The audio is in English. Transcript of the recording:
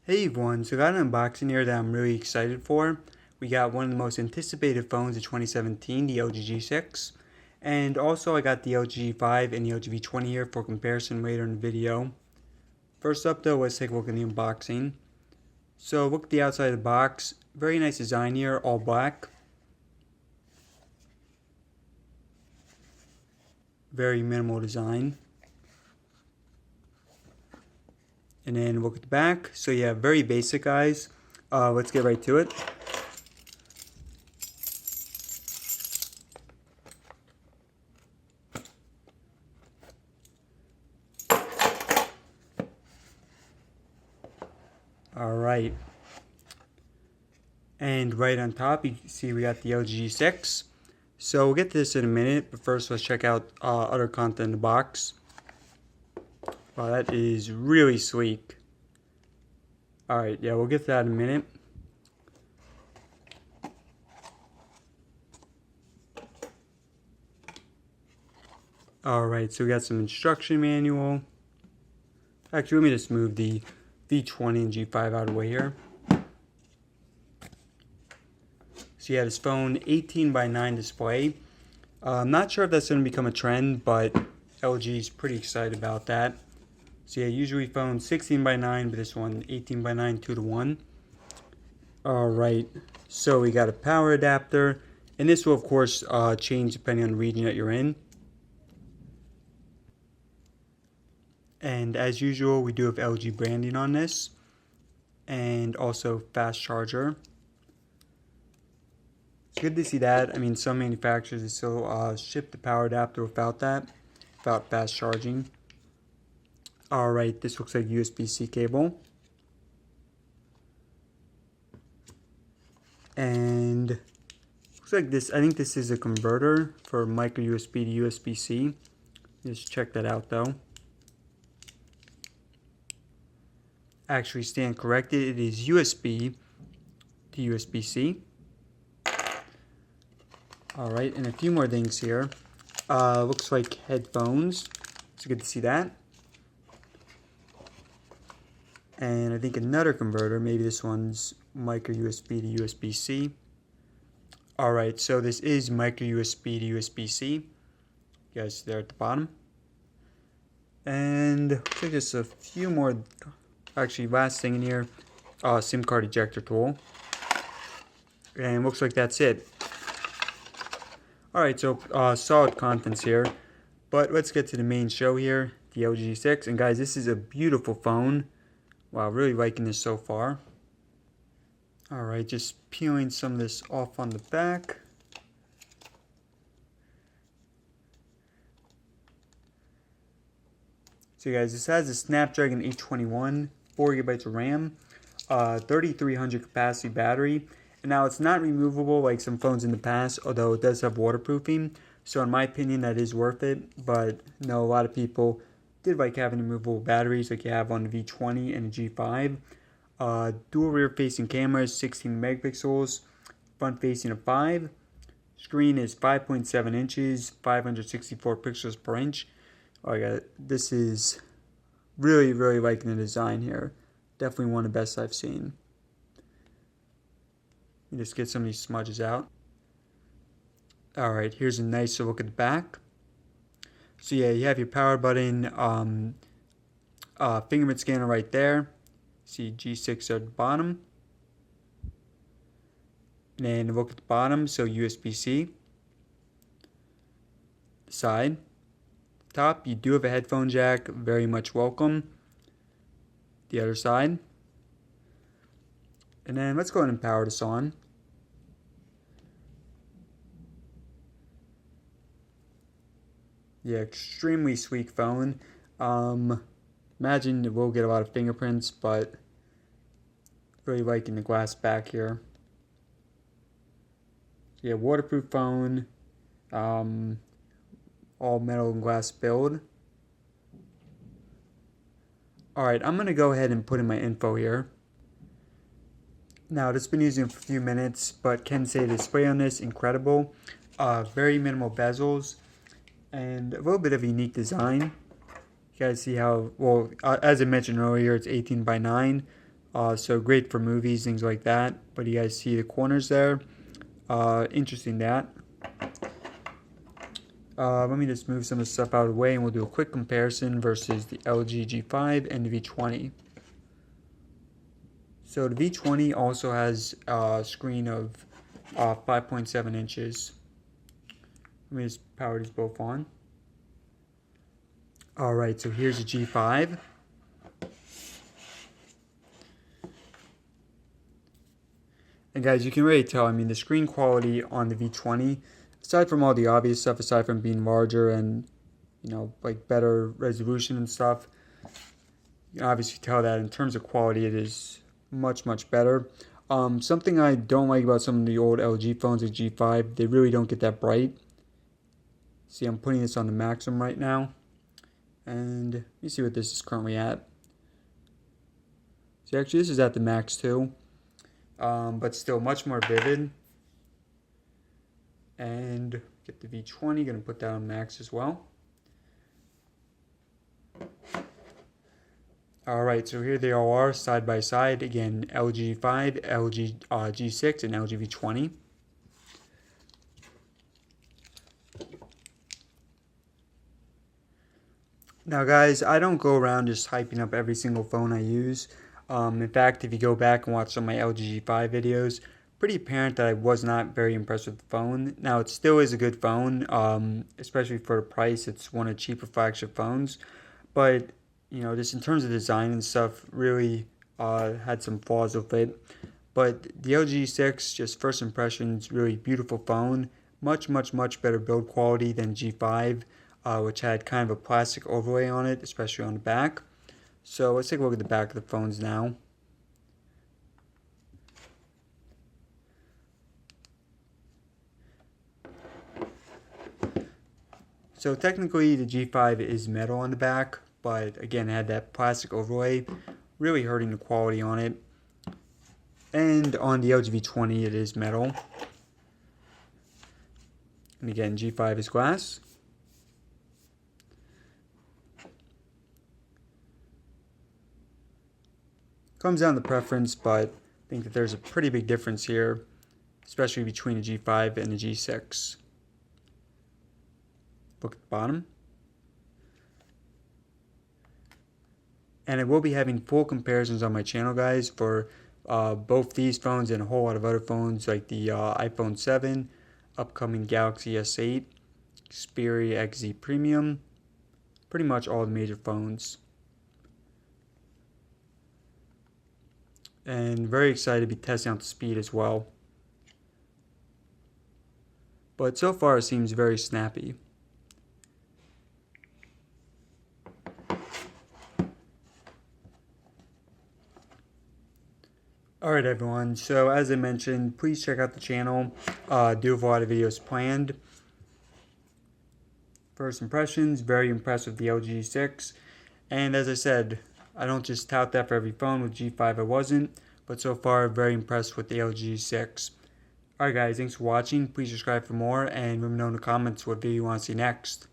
Hey everyone, so I got an unboxing here that I'm really excited for. We got one of the most anticipated phones of 2017, the LG G6. And also I got the LG G5 and the LG V20 here for comparison later in the video. First up though, let's take a look at the unboxing. So look at the outside of the box. Very nice design here, all black. Very minimal design. And then look at the back. So yeah, very basic guys. Let's get right to it. Alright. And right on top you can see we got the LG G6. So we'll get to this in a minute, but first let's check out other content in the box. Wow, that is really sleek. Alright, yeah, we'll get to that in a minute. Alright, so we got some instruction manual. Actually, let me just move the V20 and G5 out of the way here. So yeah, this phone, 18:9 display. I'm not sure if that's going to become a trend, but LG is pretty excited about that. So yeah, usually phones 16:9, but this one 18:9, 2:1. Alright, so we got a power adapter, and this will of course change depending on the region that you're in. And as usual, we do have LG branding on this, and also fast charger. It's good to see that. I mean, some manufacturers they still ship the power adapter without that, without fast charging. Alright, this looks like USB-C cable. And looks like this, I think this is a converter for micro USB to USB-C. Just check that out though. Actually stand corrected, it is USB to USB-C. Alright, and a few more things here. Looks like headphones. It's good to see that. And I think another converter, maybe this one's micro USB to USB-C. Alright, so this is micro USB to USB-C. You guys see there at the bottom. And looks like just a few more, actually last thing in here, SIM card ejector tool. And looks like that's it. Alright, so solid contents here. But let's get to the main show here, the LG G6. And guys, this is a beautiful phone. Wow, really liking this so far. Alright, just peeling some of this off on the back. So guys, this has a Snapdragon 821, 4GB of RAM, 3300 capacity battery. And now it's not removable like some phones in the past, although it does have waterproofing. So in my opinion, that is worth it. But no, a lot of people did like having removable batteries like you have on the V20 and the G5. Dual rear facing cameras, 16 megapixels, front facing of 5. Screen is 5.7 inches, 564 pixels per inch. Oh yeah, this is really liking the design here. Definitely one of the best I've seen. Let me just get some of these smudges out. Alright, here's a nicer look at the back. So yeah, you have your power button, fingerprint scanner right there. See G6 at the bottom. And then look at the bottom, so USB-C. Side. Top, you do have a headphone jack, very much welcome. The other side. And then let's go ahead and power this on. Yeah, extremely sleek phone. Imagine it will get a lot of fingerprints, but really liking the glass back here. Yeah, waterproof phone. All metal and glass build. Alright, I'm going to go ahead and put in my info here. Now, just been using it for a few minutes, but can say the display on this, incredible. Very minimal bezels, and a little bit of a unique design. You guys see how, well, as I mentioned earlier, it's 18:9. So great for movies, things like that. But you guys see the corners there. Interesting that. Let me just move some of the stuff out of the way and we'll do a quick comparison versus the LG G5 and the V20. So the V20 also has a screen of 5.7 inches. Let me just power these both on. Alright, so here's the G5. And guys, you can really tell, I mean, the screen quality on the V20, aside from all the obvious stuff, aside from being larger and, you know, like better resolution and stuff, you can obviously tell that in terms of quality, it is much, much better. Something I don't like about some of the old LG phones, like G5, they really don't get that bright. See, I'm putting this on the maximum right now. And let me see what this is currently at. See, actually, this is at the max too. But still much more vivid. And get the V20, gonna put that on max as well. Alright, so here they all are side by side. Again, LG 5, LG G6, and LG V20. Now guys, I don't go around just hyping up every single phone I use. In fact, if you go back and watch some of my LG G5 videos, pretty apparent that I was not very impressed with the phone. Now, it still is a good phone, especially for the price. It's one of the cheaper flagship phones. But, you know, just in terms of design and stuff, really had some flaws with it. But the LG G6, just first impressions, really beautiful phone. Much, much, much better build quality than G5, which had kind of a plastic overlay on it, especially on the back. So let's take a look at the back of the phones now. So technically the G5 is metal on the back, but again it had that plastic overlay, really hurting the quality on it. And on the LG V20 it is metal. And again, G5 is glass. Comes down to preference, but I think that there's a pretty big difference here, especially between the G5 and the G6. Look at the bottom. And I will be having full comparisons on my channel, guys, for both these phones and a whole lot of other phones like the iPhone 7, upcoming Galaxy S8, Xperia XZ Premium, pretty much all the major phones. And very excited to be testing out the speed as well. But so far it seems very snappy. Alright everyone, so as I mentioned, please check out the channel. Do have a lot of videos planned. First impressions, very impressed with the LG G6. And as I said, I don't just tout that for every phone. With G5 I wasn't, but so far very impressed with the LG G6. Alright guys, thanks for watching. Please subscribe for more and let me know in the comments what video you want to see next.